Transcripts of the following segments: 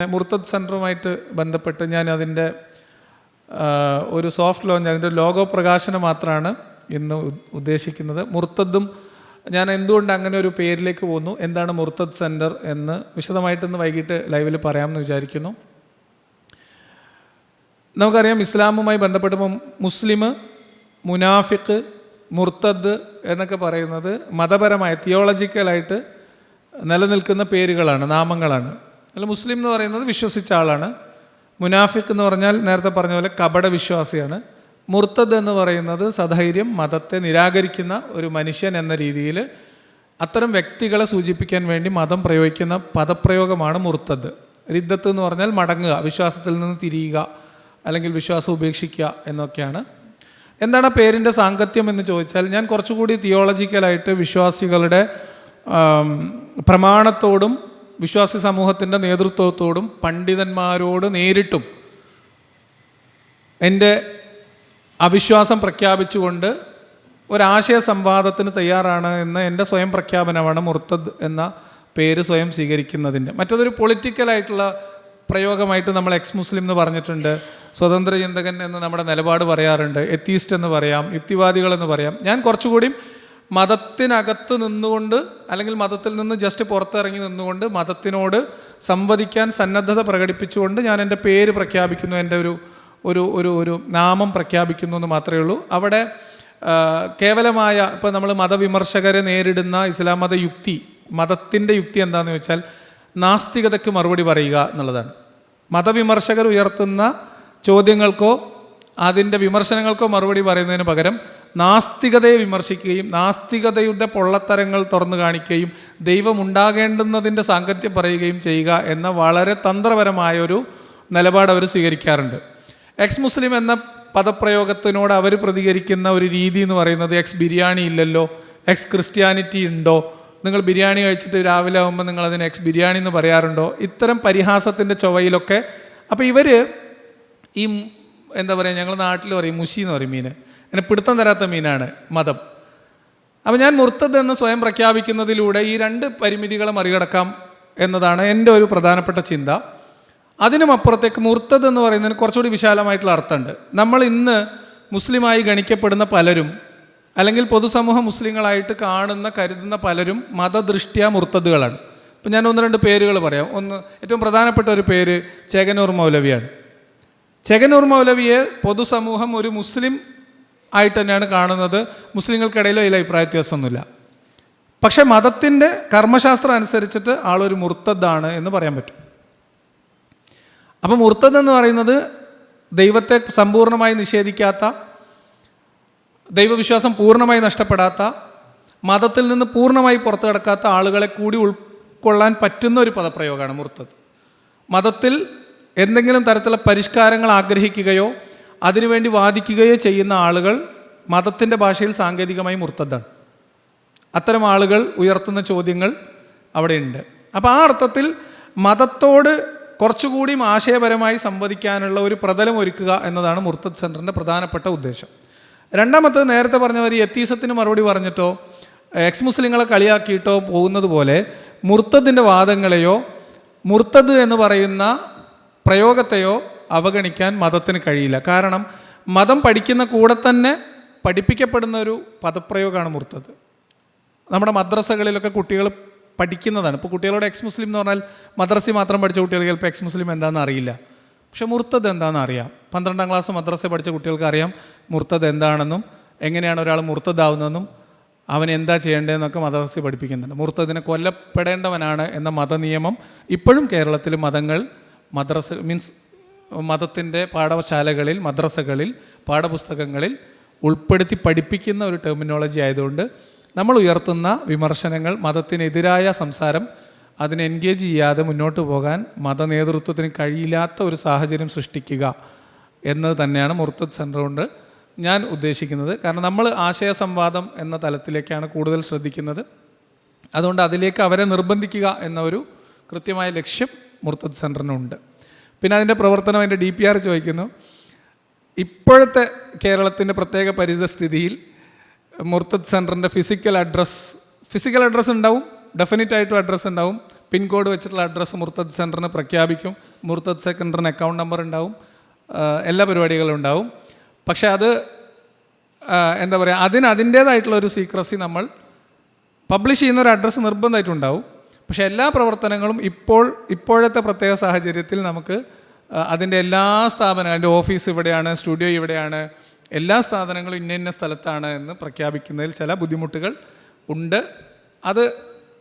മുർത്തദ് സെൻറ്ററുമായിട്ട് ബന്ധപ്പെട്ട് ഞാൻ അതിൻ്റെ ഒരു സോഫ്റ്റ് ലോഞ്ച്, അതിൻ്റെ ലോഗോ പ്രകാശനം മാത്രമാണ് ഇന്ന് ഉദ്ദേശിക്കുന്നത്. മുർത്തദും ഞാൻ എന്തുകൊണ്ട് അങ്ങനെ ഒരു പേരിലേക്ക് പോന്നു, എന്താണ് മുർത്തദ് സെൻറ്റർ എന്ന് വിശദമായിട്ടൊന്ന് വൈകിട്ട് ലൈവിൽ പറയാമെന്ന് വിചാരിക്കുന്നു. നമുക്കറിയാം, ഇസ്ലാമുമായി ബന്ധപ്പെട്ടപ്പോൾ മുസ്ലിം, മുനാഫിഖ്, മുർത്തദ് എന്നൊക്കെ പറയുന്നത് മതപരമായ തിയോളജിക്കലായിട്ട് നിലനിൽക്കുന്ന പേരുകളാണ്, നാമങ്ങളാണ്. അല്ല, മുസ്ലിം എന്ന് പറയുന്നത് വിശ്വസിച്ച ആളാണ്. മുനാഫിഖ് എന്ന് പറഞ്ഞാൽ നേരത്തെ പറഞ്ഞ പോലെ കപട വിശ്വാസിയാണ്. മുർത്തദ് എന്ന് പറയുന്നത് സധൈര്യം മതത്തെ നിരാകരിക്കുന്ന ഒരു മനുഷ്യൻ എന്ന രീതിയിൽ അത്തരം വ്യക്തികളെ സൂചിപ്പിക്കാൻ വേണ്ടി മതം പ്രയോഗിക്കുന്ന പദപ്രയോഗമാണ് മുർത്തദ്. റിദ്ദത്ത് എന്ന് പറഞ്ഞാൽ മടങ്ങുക, വിശ്വാസത്തിൽ നിന്ന് തിരിയുക, അല്ലെങ്കിൽ വിശ്വാസം ഉപേക്ഷിക്കുക എന്നൊക്കെയാണ്. എന്താണ് ആ പേരിൻ്റെ സാങ്കത്യം എന്ന് ചോദിച്ചാൽ, ഞാൻ കുറച്ചുകൂടി തിയോളജിക്കലായിട്ട് വിശ്വാസികളുടെ പ്രമാണത്തോടും വിശ്വാസി സമൂഹത്തിൻ്റെ നേതൃത്വത്തോടും പണ്ഡിതന്മാരോട് നേരിട്ടും എൻ്റെ അവിശ്വാസം പ്രഖ്യാപിച്ചുകൊണ്ട് ഒരാശയ സംവാദത്തിന് തയ്യാറാണ് എന്ന് എൻ്റെ സ്വയം പ്രഖ്യാപനമാണ് മുർത്തദ് എന്ന പേര് സ്വയം സ്വീകരിക്കുന്നതിൻ്റെ. മറ്റതൊരു പൊളിറ്റിക്കലായിട്ടുള്ള പ്രയോഗമായിട്ട് നമ്മൾ എക്സ് മുസ്ലിം എന്ന് പറഞ്ഞിട്ടുണ്ട്, സ്വതന്ത്ര ചിന്തകൻ എന്ന് നമ്മുടെ നിലപാട് പറയാറുണ്ട്, എത്തീസ്റ്റ് എന്ന് പറയാം, യുക്തിവാദികളെന്ന് പറയാം. ഞാൻ കുറച്ചുകൂടി മതത്തിനകത്ത് നിന്നുകൊണ്ട്, അല്ലെങ്കിൽ മതത്തിൽ നിന്ന് ജസ്റ്റ് പുറത്തിറങ്ങി നിന്നുകൊണ്ട് മതത്തിനോട് സംവദിക്കാൻ സന്നദ്ധത പ്രകടിപ്പിച്ചുകൊണ്ട് ഞാൻ എൻ്റെ പേര് പ്രഖ്യാപിക്കുന്നു, എൻ്റെ ഒരു നാമം പ്രഖ്യാപിക്കുന്നു എന്ന് മാത്രമേ ഉള്ളൂ. അവിടെ കേവലമായ ഇപ്പം നമ്മൾ മതവിമർശകരെ നേരിടുന്ന ഇസ്ലാം മത യുക്തി, മതത്തിൻ്റെ യുക്തി എന്താണെന്ന് ചോദിച്ചാൽ നാസ്തികതയ്ക്ക് മറുപടി പറയുക എന്നുള്ളതാണ്. മതവിമർശകർ ഉയർത്തുന്ന ചോദ്യങ്ങൾക്കോ അതിൻ്റെ വിമർശനങ്ങൾക്കോ മറുപടി പറയുന്നതിന് പകരം നാസ്തികതയെ വിമർശിക്കുകയും നാസ്തികതയുടെ പൊള്ളത്തരങ്ങൾ തുറന്നു കാണിക്കുകയും ദൈവം ഉണ്ടാകേണ്ടുന്നതിൻ്റെ സാങ്കത്യം പറയുകയും ചെയ്യുക എന്ന വളരെ തന്ത്രപരമായൊരു നിലപാട് അവർ സ്വീകരിക്കാറുണ്ട്. എക്സ് മുസ്ലിം എന്ന പദപ്രയോഗത്തിനോട് അവർ പ്രതികരിക്കുന്ന ഒരു രീതി എന്ന് പറയുന്നത്, എക്സ് ബിരിയാണി ഇല്ലല്ലോ, എക്സ് ക്രിസ്ത്യാനിറ്റി ഉണ്ടോ, നിങ്ങൾ ബിരിയാണി കഴിച്ചിട്ട് രാവിലെ ആകുമ്പോൾ നിങ്ങളതിന് എക്സ് ബിരിയാണി എന്ന് പറയാറുണ്ടോ, ഇത്തരം പരിഹാസത്തിൻ്റെ ചൊവ്വയിലൊക്കെ. അപ്പോൾ ഇവർ ഈ എന്താ പറയുക, ഞങ്ങൾ നാട്ടിൽ പറയും മുഷി എന്ന് പറയും മീന്, എന്നെ പിടുത്തം തരാത്ത മീനാണ് മതം. അപ്പോൾ ഞാൻ മുർത്തദ് എന്ന് സ്വയം പ്രഖ്യാപിക്കുന്നതിലൂടെ ഈ രണ്ട് പരിമിതികളെ മറികടക്കാം എന്നതാണ് എൻ്റെ ഒരു പ്രധാനപ്പെട്ട ചിന്ത. അതിനും അപ്പുറത്തേക്ക് മുർത്തദ് എന്ന് പറയുന്നതിന് കുറച്ചുകൂടി വിശാലമായിട്ടുള്ള അർത്ഥമുണ്ട്. നമ്മൾ ഇന്ന് മുസ്ലിമായി ഗണിക്കപ്പെടുന്ന പലരും, അല്ലെങ്കിൽ പൊതുസമൂഹ മുസ്ലിങ്ങളായിട്ട് കരുതുന്ന പലരും മതദൃഷ്ട്യാ മുർത്തദുകളാണ്. ഇപ്പം ഞാൻ ഒന്ന് രണ്ട് പേരുകൾ പറയാം. ഏറ്റവും പ്രധാനപ്പെട്ട ഒരു പേര് ചേകനൂർ മൗലവിയാണ്. ചേകനൂർ മൗലവിയെ പൊതുസമൂഹം ഒരു മുസ്ലിം ആയിട്ട് തന്നെയാണ് കാണുന്നത്. മുസ്ലിങ്ങൾക്കിടയിലോ അതിൽ അഭിപ്രായ വ്യത്യാസമൊന്നുമില്ല. പക്ഷെ മതത്തിൻ്റെ കർമ്മശാസ്ത്രം അനുസരിച്ചിട്ട് ആളൊരു മുർത്തദാണ് എന്ന് പറയാൻ പറ്റും. അപ്പോൾ മുർത്തദ് എന്ന് പറയുന്നത് ദൈവത്തെ സമ്പൂർണ്ണമായി നിഷേധിക്കാത്ത, ദൈവവിശ്വാസം പൂർണ്ണമായി നഷ്ടപ്പെടാത്ത, മതത്തിൽ നിന്ന് പൂർണ്ണമായി പുറത്തു കിടക്കാത്ത ആളുകളെ കൂടി ഉൾക്കൊള്ളാൻ പറ്റുന്ന ഒരു പദപ്രയോഗമാണ് മുർത്തദ്. മതത്തിൽ എന്തെങ്കിലും തരത്തിലുള്ള പരിഷ്കാരങ്ങൾ ആഗ്രഹിക്കുകയോ അതിനുവേണ്ടി വാദിക്കുകയോ ചെയ്യുന്ന ആളുകൾ മതത്തിൻ്റെ ഭാഷയിൽ സാങ്കേതികമായി മുർത്തദാണ്. അത്തരം ആളുകൾ ഉയർത്തുന്ന ചോദ്യങ്ങൾ അവിടെയുണ്ട്. അപ്പോൾ ആ അർത്ഥത്തിൽ മതത്തോട് കുറച്ചുകൂടി ആശയപരമായി സംവദിക്കാനുള്ള ഒരു പ്രതലം ഒരുക്കുക എന്നതാണ് മുർത്തദ് സെൻറ്ററിൻ്റെ പ്രധാനപ്പെട്ട ഉദ്ദേശം. രണ്ടാമത്തത്, നേരത്തെ പറഞ്ഞവർ എത്തീസത്തിന് മറുപടി പറഞ്ഞിട്ടോ എക്സ് മുസ്ലിങ്ങളെ കളിയാക്കിയിട്ടോ പോകുന്നത് പോലെ മുർത്തദിൻ്റെ വാദങ്ങളെയോ മുർത്തദ് എന്ന് പറയുന്ന പ്രയോഗത്തെയോ അവഗണിക്കാൻ മതത്തിന് കഴിയില്ല. കാരണം മതം പഠിക്കുന്ന കൂടെ തന്നെ പഠിപ്പിക്കപ്പെടുന്ന ഒരു പദപ്രയോഗമാണ് മുർത്തദ്. നമ്മുടെ മദ്രസകളിലൊക്കെ കുട്ടികൾ പഠിക്കുന്നതാണ്. ഇപ്പോൾ കുട്ടികളോട് എക്സ് മുസ്ലിം എന്ന് പറഞ്ഞാൽ മദ്രസയിൽ മാത്രം പഠിച്ച കുട്ടികൾക്ക് ചിലപ്പോൾ എക്സ് മുസ്ലിം എന്താണെന്ന് അറിയില്ല. പക്ഷെ മുർത്തദ് എന്താണെന്ന് അറിയാം. 12ാം ക്ലാസ് മദ്രസ പഠിച്ച കുട്ടികൾക്ക് അറിയാം മുർത്തദ് എന്താണെന്നും എങ്ങനെയാണ് ഒരാൾ മുർത്തദാവുന്നതെന്നും അവൻ എന്താ ചെയ്യേണ്ടതെന്നൊക്കെ മദ്രസയിൽ പഠിപ്പിക്കുന്നുണ്ട്. മുർത്തദിനെ കൊല്ലപ്പെടേണ്ടവനാണ് എന്ന മതനിയമം ഇപ്പോഴും കേരളത്തിൽ മതത്തിൻ്റെ പാഠശാലകളിൽ, മദ്രസകളിൽ, പാഠപുസ്തകങ്ങളിൽ ഉൾപ്പെടുത്തി പഠിപ്പിക്കുന്ന ഒരു ടെർമിനോളജി ആയതുകൊണ്ട് നമ്മൾ ഉയർത്തുന്ന വിമർശനങ്ങൾ, മതത്തിനെതിരായ സംസാരം, അതിനെ എൻഗേജ് ചെയ്യാതെ മുന്നോട്ട് പോകാൻ മതനേതൃത്വത്തിന് കഴിയില്ലാത്ത ഒരു സാഹചര്യം സൃഷ്ടിക്കുക എന്നത് തന്നെയാണ് മുർത്തദ് സെൻറ്റർ കൊണ്ട് ഞാൻ ഉദ്ദേശിക്കുന്നത്. കാരണം നമ്മൾ ആശയ സംവാദം എന്ന തലത്തിലേക്കാണ് കൂടുതൽ ശ്രദ്ധിക്കുന്നത്. അതുകൊണ്ട് അതിലേക്ക് അവരെ നിർബന്ധിക്കുക എന്ന ഒരു കൃത്യമായ ലക്ഷ്യം മുർത്തദ് സെൻറ്ററിനുണ്ട്. പിന്നെ അതിൻ്റെ പ്രവർത്തനം, അതിൻ്റെ DPR ചോദിക്കുന്നു. ഇപ്പോഴത്തെ കേരളത്തിൻ്റെ പ്രത്യേക പരിതസ്ഥിതിയിൽ മുർത്തദ് സെൻറ്ററിൻ്റെ ഫിസിക്കൽ അഡ്രസ്സ് ഉണ്ടാവും, ഡെഫിനറ്റായിട്ടും അഡ്രസ്സ് ഉണ്ടാവും. പിൻകോഡ് വെച്ചിട്ടുള്ള അഡ്രസ്സ് മുർത്തദ് സെൻറ്ററിന് പ്രഖ്യാപിക്കും. മുർത്തദ് സെൻറ്ററിന് അക്കൗണ്ട് നമ്പർ ഉണ്ടാവും, എല്ലാ പരിപാടികളും ഉണ്ടാവും. പക്ഷേ അത് എന്താ പറയുക, അതിൻ്റേതായിട്ടുള്ള ഒരു സീക്രസി നമ്മൾ പബ്ലിഷ് ചെയ്യുന്ന ഒരു അഡ്രസ്സ് നിർബന്ധമായിട്ടുണ്ടാവും. പക്ഷേ എല്ലാ പ്രവർത്തനങ്ങളും ഇപ്പോഴത്തെ പ്രത്യേക സാഹചര്യത്തിൽ നമുക്ക് അതിൻ്റെ എല്ലാ സ്ഥാപനങ്ങളും, അതിൻ്റെ ഓഫീസ് ഇവിടെയാണ്, സ്റ്റുഡിയോ ഇവിടെയാണ്, എല്ലാ സ്ഥാപനങ്ങളും ഇന്ന സ്ഥലത്താണ് എന്ന് പ്രഖ്യാപിക്കുന്നതിൽ ചില ബുദ്ധിമുട്ടുകൾ ഉണ്ട്. അത്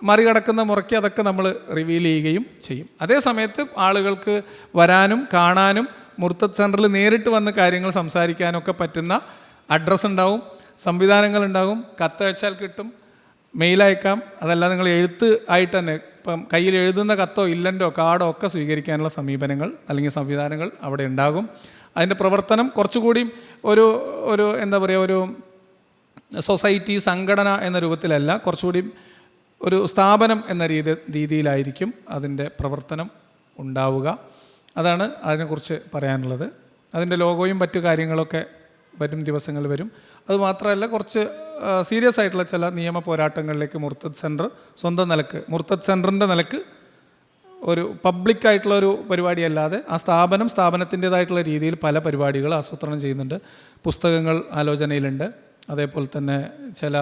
മറികടക്കുന്ന മുറയ്ക്ക് അതൊക്കെ നമ്മൾ റിവീൽ ചെയ്യുകയും ചെയ്യും. അതേ സമയത്ത് ആളുകൾക്ക് വരാനും കാണാനും മുർത്തദ് സെൻറ്ററിൽ നേരിട്ട് വന്ന് കാര്യങ്ങൾ സംസാരിക്കാനൊക്കെ പറ്റുന്ന അഡ്രസ്സ് ഉണ്ടാവും, സംവിധാനങ്ങളുണ്ടാകും. കത്തയച്ചാൽ കിട്ടും, മെയിൽ അയക്കാം. അതല്ല നിങ്ങൾ എഴുത്ത് ആയിട്ട് തന്നെ ഇപ്പം കയ്യിൽ എഴുതുന്ന കത്തോ ഇല്ലൻ്റോ കാർഡോ ഒക്കെ സ്വീകരിക്കാനുള്ള സമീപനങ്ങൾ അല്ലെങ്കിൽ സംവിധാനങ്ങൾ അവിടെ ഉണ്ടാകും. അതിൻ്റെ പ്രവർത്തനം കുറച്ചുകൂടി ഒരു എന്താ പറയുക, ഒരു സൊസൈറ്റി സംഘടന എന്ന രൂപത്തിലല്ല, കുറച്ചുകൂടി ഒരു സ്ഥാപനം എന്ന രീതിയിലായിരിക്കും അതിൻ്റെ പ്രവർത്തനം ഉണ്ടാവുക. അതാണ് അതിനെക്കുറിച്ച് പറയാനുള്ളത്. അതിൻ്റെ ലോഗോയും മറ്റു കാര്യങ്ങളൊക്കെ വരും ദിവസങ്ങളിൽ വരും. അതുമാത്രമല്ല, കുറച്ച് സീരിയസ് ആയിട്ടുള്ള ചില നിയമ പോരാട്ടങ്ങളിലേക്ക് മുർത്തദ് സെൻറ്റർ സ്വന്തം നിലക്ക്, മുർത്തദ് സെൻറ്ററിൻ്റെ നിലക്ക് ഒരു പബ്ലിക്കായിട്ടുള്ള ഒരു പരിപാടിയല്ലാതെ ആ സ്ഥാപനത്തിൻ്റേതായിട്ടുള്ള രീതിയിൽ പല പരിപാടികൾ ആസൂത്രണം ചെയ്യുന്നുണ്ട്. പുസ്തകങ്ങൾ ആലോചനയിലുണ്ട്, അതേപോലെ തന്നെ ചില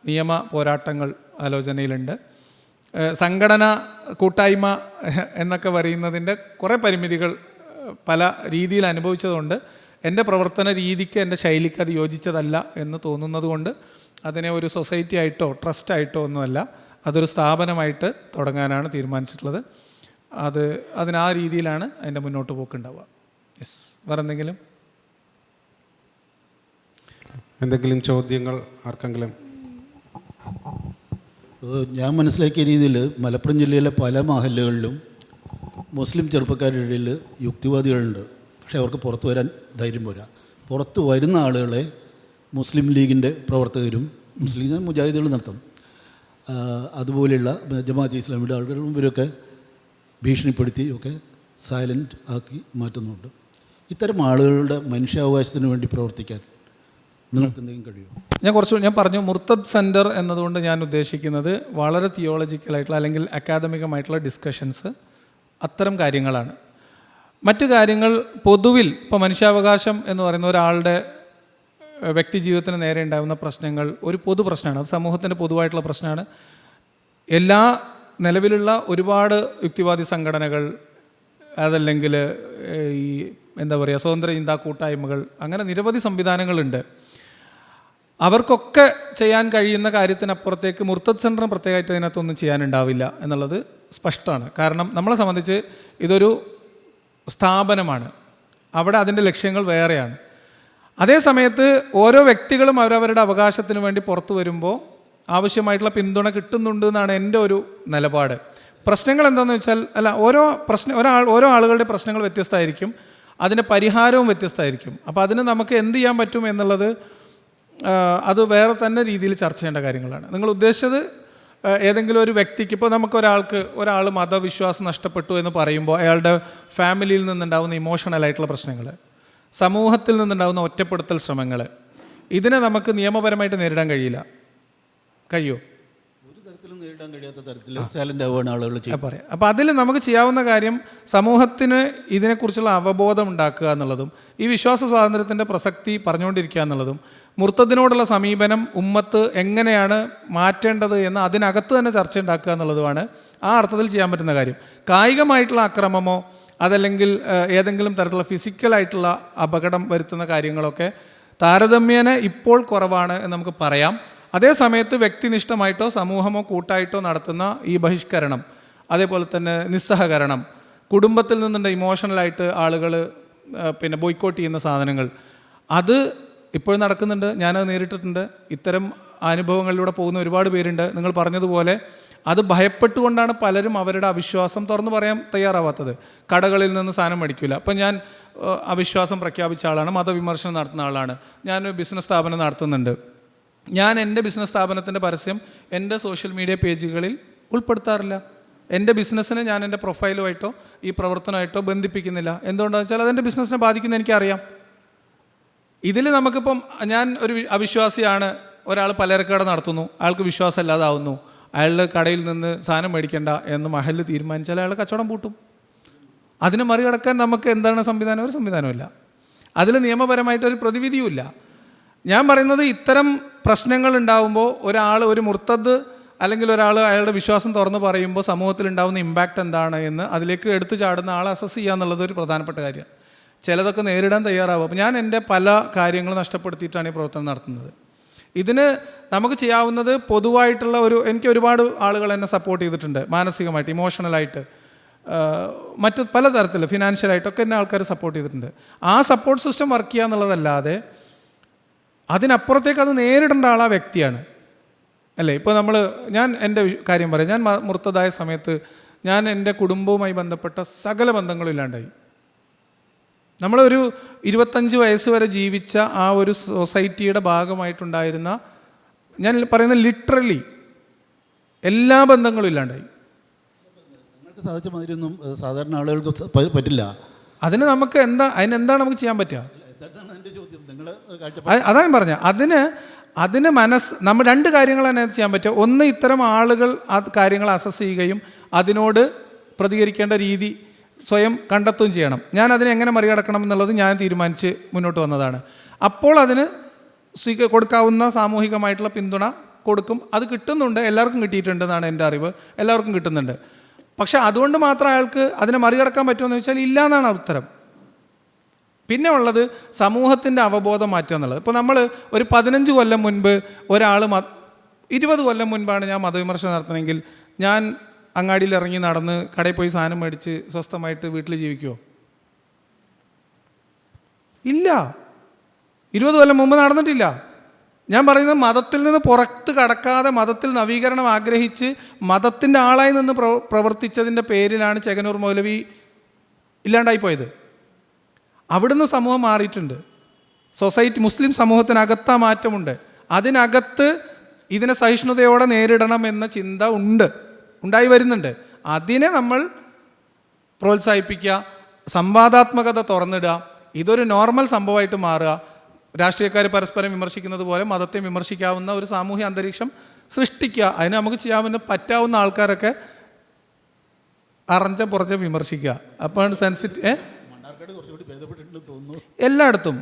നിയമ പോരാട്ടങ്ങൾ ആലോചനയിലുണ്ട്. സംഘടന, കൂട്ടായ്മ എന്നൊക്കെ പറയുന്നതിൻ്റെ കുറേ പരിമിതികൾ പല രീതിയിൽ അനുഭവിച്ചതുകൊണ്ട് എൻ്റെ പ്രവർത്തന രീതിക്ക്, എൻ്റെ ശൈലിക്ക് അത് യോജിച്ചതല്ല എന്ന് തോന്നുന്നത് കൊണ്ട് അതിനെ ഒരു സൊസൈറ്റി ആയിട്ടോ ട്രസ്റ്റായിട്ടോ ഒന്നുമല്ല, അതൊരു സ്ഥാപനമായിട്ട് തുടങ്ങാനാണ് തീരുമാനിച്ചിട്ടുള്ളത്. അതിനാ രീതിയിലാണ് അതിൻ്റെ മുന്നോട്ട് പോക്കുണ്ടാവുക. യെസ്, വേറെ എന്തെങ്കിലും ചോദ്യങ്ങൾ ആർക്കെങ്കിലും? ഞാൻ മനസ്സിലാക്കിയ രീതിയിൽ മലപ്പുറം ജില്ലയിലെ പല മഹല്ലുകളിലും മുസ്ലിം ചെറുപ്പക്കാരുടെ ഇടയിൽ യുക്തിവാദികളുണ്ട്. പക്ഷേ അവർക്ക് പുറത്തു വരാൻ ധൈര്യം പോരാ. പുറത്ത് വരുന്ന ആളുകളെ മുസ്ലിം ലീഗിൻ്റെ പ്രവർത്തകരും മുസ്ലിം മുജാഹിദുകൾ നടത്തും. അതുപോലെയുള്ള ജമാഅത്തെ ഇസ്ലാമിയുടെ ആളുകളും ഇവരൊക്കെ ഭീഷണിപ്പെടുത്തി ഒക്കെ സൈലൻ്റ് ആക്കി മാറ്റുന്നുണ്ട്. ഇത്തരം ആളുകളുടെ മനുഷ്യാവകാശത്തിന് വേണ്ടി പ്രവർത്തിക്കാൻ നിങ്ങൾക്ക് എന്തെങ്കിലും കഴിയുമോ? ഞാൻ പറഞ്ഞു, മുർത്തദ് സെൻറ്റർ എന്നതുകൊണ്ട് ഞാൻ ഉദ്ദേശിക്കുന്നത് വളരെ തിയോളജിക്കലായിട്ടുള്ള അല്ലെങ്കിൽ അക്കാദമികമായിട്ടുള്ള ഡിസ്കഷൻസ്, അത്തരം കാര്യങ്ങളാണ്. മറ്റു കാര്യങ്ങൾ പൊതുവിൽ, ഇപ്പോൾ മനുഷ്യാവകാശം എന്ന് പറയുന്ന ഒരാളുടെ വ്യക്തി ജീവിതത്തിന് നേരെ ഉണ്ടാകുന്ന പ്രശ്നങ്ങൾ ഒരു പൊതു പ്രശ്നമാണ്. അത് സമൂഹത്തിൻ്റെ പൊതുവായിട്ടുള്ള പ്രശ്നമാണ്. എല്ലാ നിലവിലുള്ള ഒരുപാട് യുക്തിവാദി സംഘടനകൾ, അതല്ലെങ്കിൽ ഈ എന്താ പറയുക, സ്വതന്ത്ര ചിന്താ കൂട്ടായ്മകൾ, അങ്ങനെ നിരവധി സംവിധാനങ്ങളുണ്ട്. അവർക്കൊക്കെ ചെയ്യാൻ കഴിയുന്ന കാര്യത്തിനപ്പുറത്തേക്ക് മുർത്തദ് സെൻറ്ററിന് പ്രത്യേകമായിട്ട് അതിനകത്തൊന്നും ചെയ്യാനുണ്ടാവില്ല എന്നുള്ളത് സ്പഷ്ടമാണ്. കാരണം നമ്മളെ സംബന്ധിച്ച് ഇതൊരു സ്ഥാപനമാണ്, അവിടെ അതിൻ്റെ ലക്ഷ്യങ്ങൾ വേറെയാണ്. അതേ സമയത്ത് ഓരോ വ്യക്തികളും അവരവരുടെ അവകാശത്തിന് വേണ്ടി പുറത്തു വരുമ്പോൾ ആവശ്യമായിട്ടുള്ള പിന്തുണ കിട്ടുന്നുണ്ട് എന്നാണ് എൻ്റെ ഒരു നിലപാട്. പ്രശ്നങ്ങൾ എന്താണെന്ന് വെച്ചാൽ, ഓരോ ആളുകളുടെ പ്രശ്നങ്ങൾ വ്യത്യസ്തമായിരിക്കും, അതിൻ്റെ പരിഹാരവും വ്യത്യസ്തമായിരിക്കും. അപ്പോൾ അതിന് നമുക്ക് എന്ത് ചെയ്യാൻ പറ്റും എന്നുള്ളത് അത് വേറെ തന്നെ രീതിയിൽ ചർച്ച ചെയ്യേണ്ട കാര്യങ്ങളാണ്. നിങ്ങൾ ഉദ്ദേശിച്ചത് ഏതെങ്കിലും ഒരു വ്യക്തിക്ക്, ഇപ്പോൾ ഒരാൾ മതവിശ്വാസം നഷ്ടപ്പെട്ടു എന്ന് പറയുമ്പോൾ അയാളുടെ ഫാമിലിയിൽ നിന്നുണ്ടാകുന്ന ഇമോഷണലായിട്ടുള്ള പ്രശ്നങ്ങൾ, സമൂഹത്തിൽ നിന്നുണ്ടാകുന്ന ഒറ്റപ്പെടുത്തൽ ശ്രമങ്ങൾ, ഇതിനെ നമുക്ക് നിയമപരമായിട്ട് നേരിടാൻ കഴിയുമോ? ഒരു തരത്തിലും നേരിടാൻ കഴിയാത്ത തരത്തിൽ സൈലൻ്റ് ആവുകയാണ് ആളുകൾ പറയാം. അപ്പോൾ അതിൽ നമുക്ക് ചെയ്യാവുന്ന കാര്യം സമൂഹത്തിന് ഇതിനെക്കുറിച്ചുള്ള അവബോധം ഉണ്ടാക്കുക എന്നുള്ളതും ഈ വിശ്വാസ സ്വാതന്ത്ര്യത്തിൻ്റെ പ്രസക്തി പറഞ്ഞുകൊണ്ടിരിക്കുക എന്നുള്ളതും മുർത്തദിനോടുള്ള സമീപനം ഉമ്മത്ത് എങ്ങനെയാണ് മാറ്റേണ്ടത് എന്ന് അതിനകത്ത് തന്നെ ചർച്ച ഉണ്ടാക്കുക എന്നുള്ളതുമാണ് ആ അർത്ഥത്തിൽ ചെയ്യാൻ പറ്റുന്ന കാര്യം. കായികമായിട്ടുള്ള അക്രമമോ അതല്ലെങ്കിൽ ഏതെങ്കിലും തരത്തിലുള്ള ഫിസിക്കലായിട്ടുള്ള അപകടം വരുത്തുന്ന കാര്യങ്ങളൊക്കെ താരതമ്യേന ഇപ്പോൾ കുറവാണ് എന്ന് നമുക്ക് പറയാം. അതേ സമയത്ത് വ്യക്തിനിഷ്ഠമായിട്ടോ സമൂഹമോ കൂട്ടായിട്ടോ നടത്തുന്ന ഈ ബഹിഷ്കരണം, അതേപോലെ തന്നെ നിസ്സഹകരണം, കുടുംബത്തിൽ നിന്നുണ്ട് ഇമോഷണലായിട്ട് ആളുകൾ ബോയ്ക്കോട്ട് ചെയ്യുന്ന സാധനങ്ങൾ, അത് ഇപ്പോഴും നടക്കുന്നുണ്ട്. ഞാനത് നേരിട്ടിട്ടുണ്ട്. ഇത്തരം അനുഭവങ്ങളിലൂടെ പോകുന്ന ഒരുപാട് പേരുണ്ട്. നിങ്ങൾ പറഞ്ഞതുപോലെ അത് ഭയപ്പെട്ടുകൊണ്ടാണ് പലരും അവരുടെ അവിശ്വാസം തുറന്നു പറയാൻ തയ്യാറാവാത്തത്. കടകളിൽ നിന്ന് സാധനം മേടിക്കില്ല. അപ്പം ഞാൻ അവിശ്വാസം പ്രഖ്യാപിച്ച ആളാണ്, മതവിമർശനം നടത്തുന്ന ആളാണ്, ഞാനൊരു ബിസിനസ് സ്ഥാപനം നടത്തുന്നുണ്ട്, ഞാൻ എൻ്റെ ബിസിനസ് സ്ഥാപനത്തിൻ്റെ പരസ്യം എൻ്റെ സോഷ്യൽ മീഡിയ പേജുകളിൽ ഉൾപ്പെടുത്താറില്ല. എൻ്റെ ബിസിനസ്സിനെ ഞാൻ എൻ്റെ പ്രൊഫൈലുമായിട്ടോ ഈ പ്രവർത്തനമായിട്ടോ ബന്ധിപ്പിക്കുന്നില്ല. എന്തുകൊണ്ടാണെന്ന് വെച്ചാൽ അതെൻ്റെ ബിസിനസ്സിനെ ബാധിക്കുന്ന എനിക്കറിയാം. ഇതിൽ നമുക്കിപ്പം ഞാൻ ഒരു അവിശ്വാസിയാണ്, ഒരാൾ പലചരക്കട നടത്തുന്നു, അയാൾക്ക് വിശ്വാസം ഇല്ലാതാവുന്നു, അയാളുടെ കടയിൽ നിന്ന് സാധനം മേടിക്കേണ്ട എന്ന് മഹല്ല് തീരുമാനിച്ചാൽ അയാൾ കച്ചവടം പൂട്ടും. അതിനെ മറികടക്കാൻ നമുക്ക് എന്താണ് സംവിധാനം? ഒരു സംവിധാനമില്ല. അതിൽ നിയമപരമായിട്ടൊരു പ്രതിവിധിയുമില്ല. ഞാൻ പറയുന്നത് ഇത്തരം പ്രശ്നങ്ങൾ ഉണ്ടാകുമ്പോൾ ഒരാൾ, ഒരു മുർത്തദ് അല്ലെങ്കിൽ ഒരാൾ അയാളുടെ വിശ്വാസം തുറന്ന് പറയുമ്പോൾ സമൂഹത്തിൽ ഉണ്ടാകുന്ന ഇമ്പാക്റ്റ് എന്താണ് എന്ന് അതിലേക്ക് എടുത്തു ചാടുന്ന ആളെ അസസ് ചെയ്യുക എന്നുള്ളത് ഒരു പ്രധാനപ്പെട്ട കാര്യമാണ്. ചിലതൊക്കെ നേരിടാൻ തയ്യാറാവും. അപ്പോൾ ഞാൻ എൻ്റെ പല കാര്യങ്ങളും നഷ്ടപ്പെടുത്തിയിട്ടാണ് ഈ പ്രവർത്തനം നടത്തുന്നത്. ഇതിന് നമുക്ക് ചെയ്യാവുന്നത് പൊതുവായിട്ടുള്ള എനിക്ക് ഒരുപാട് ആളുകൾ എന്നെ സപ്പോർട്ട് ചെയ്തിട്ടുണ്ട്, മാനസികമായിട്ട്, ഇമോഷണലായിട്ട്, മറ്റ് പലതരത്തിൽ ഫിനാൻഷ്യലായിട്ടൊക്കെ എന്നെ ആൾക്കാർ സപ്പോർട്ട് ചെയ്തിട്ടുണ്ട്. ആ സപ്പോർട്ട് സിസ്റ്റം വർക്ക് ചെയ്യുക എന്നുള്ളതല്ലാതെ അതിനപ്പുറത്തേക്ക് അത് നേരിടേണ്ട ആൾ ആ വ്യക്തിയാണ്, അല്ലേ? ഇപ്പോൾ ഞാൻ എൻ്റെ കാര്യം പറയാം. ഞാൻ മുർത്തദായ സമയത്ത് ഞാൻ എൻ്റെ കുടുംബവുമായി ബന്ധപ്പെട്ട സകല ബന്ധങ്ങളും ഇല്ലാണ്ടായി. നമ്മളൊരു 25 വയസ്സ് വരെ ജീവിച്ച ആ ഒരു സൊസൈറ്റിയുടെ ഭാഗമായിട്ടുണ്ടായിരുന്ന, ഞാൻ പറയുന്ന ലിറ്ററലി എല്ലാ ബന്ധങ്ങളും ഇല്ലാണ്ടായി. നിങ്ങൾക്ക് സാധിച്ച മാതിരിയൊന്നും സാധാരണ ആളുകൾക്ക് പറ്റില്ല. അതിനെന്താണ് നമുക്ക് ചെയ്യാൻ പറ്റുക? എൻ്റെ ചോദ്യം, നിങ്ങൾ അതാ ഞാൻ പറഞ്ഞ അതിന് നമ്മൾ രണ്ട് കാര്യങ്ങൾ തന്നെ ചെയ്യാൻ പറ്റുക. ഒന്ന്, ഇത്തരം ആളുകൾ ആ കാര്യങ്ങൾ അസസ് ചെയ്യുകയും അതിനോട് പ്രതികരിക്കേണ്ട രീതി സ്വയം കണ്ടെത്തുകയും ചെയ്യണം. ഞാൻ അതിനെ എങ്ങനെ മറികടക്കണം എന്നുള്ളത് ഞാൻ തീരുമാനിച്ച് മുന്നോട്ട് വന്നതാണ്. അപ്പോൾ അതിന് കൊടുക്കാവുന്ന സാമൂഹികമായിട്ടുള്ള പിന്തുണ കൊടുക്കും. അത് കിട്ടുന്നുണ്ട്, എല്ലാവർക്കും കിട്ടിയിട്ടുണ്ടെന്നാണ് എൻ്റെ അറിവ്, എല്ലാവർക്കും കിട്ടുന്നുണ്ട്. പക്ഷെ അതുകൊണ്ട് മാത്രം അയാൾക്ക് അതിനെ മറികടക്കാൻ പറ്റുമെന്ന് ചോദിച്ചാൽ ഇല്ല എന്നാണ് ഉത്തരം. പിന്നെ ഉള്ളത് സമൂഹത്തിൻ്റെ അവബോധം മാറ്റുക എന്നുള്ളത്. ഇപ്പോൾ നമ്മൾ ഒരു 15 കൊല്ലം മുൻപ് ഒരാൾ 20 കൊല്ലം മുൻപാണ് ഞാൻ മതവിമർശനം നടത്തണമെങ്കിൽ ഞാൻ അങ്ങാടിയിൽ ഇറങ്ങി നടന്ന് കടയിൽ പോയി സാധനം മേടിച്ച് സ്വസ്ഥമായിട്ട് വീട്ടിൽ ജീവിക്കുമോ? ഇല്ല. 20 കൊല്ലം മുമ്പ് നടന്നിട്ടില്ല. ഞാൻ പറയുന്നത് മതത്തിൽ നിന്ന് പുറത്ത് കടക്കാതെ മതത്തിൽ നവീകരണം ആഗ്രഹിച്ച് മതത്തിൻ്റെ ആളായി നിന്ന് പ്രവർത്തിച്ചതിൻ്റെ പേരിലാണ് ചെകനൂർ മൗലവി ഇല്ലാണ്ടായിപ്പോയത്. അവിടുന്ന് സമൂഹം മാറിയിട്ടുണ്ട്. സൊസൈറ്റി, മുസ്ലിം സമൂഹത്തിനകത്ത് മാറ്റമുണ്ട്. അതിനകത്ത് ഇതിനെ സഹിഷ്ണുതയോടെ നേരിടണം എന്ന ചിന്ത ഉണ്ടായി വരുന്നുണ്ട്. അതിനെ നമ്മൾ പ്രോത്സാഹിപ്പിക്കുക, സംവാദാത്മകത തുറന്നിടുക, ഇതൊരു നോർമൽ സംഭവമായിട്ട് മാറുക. രാഷ്ട്രീയക്കാർ പരസ്പരം വിമർശിക്കുന്നത് പോലെ മതത്തെ വിമർശിക്കാവുന്ന ഒരു സാമൂഹ്യ അന്തരീക്ഷം സൃഷ്ടിക്കുക. അതിന് നമുക്ക് ചെയ്യാവുന്ന പറ്റാവുന്ന ആൾക്കാരൊക്കെ അറഞ്ച പുറച്ച വിമർശിക്കുക. അപ്പോഴാണ് സെൻസിറ്റീവ് എല്ലായിടത്തും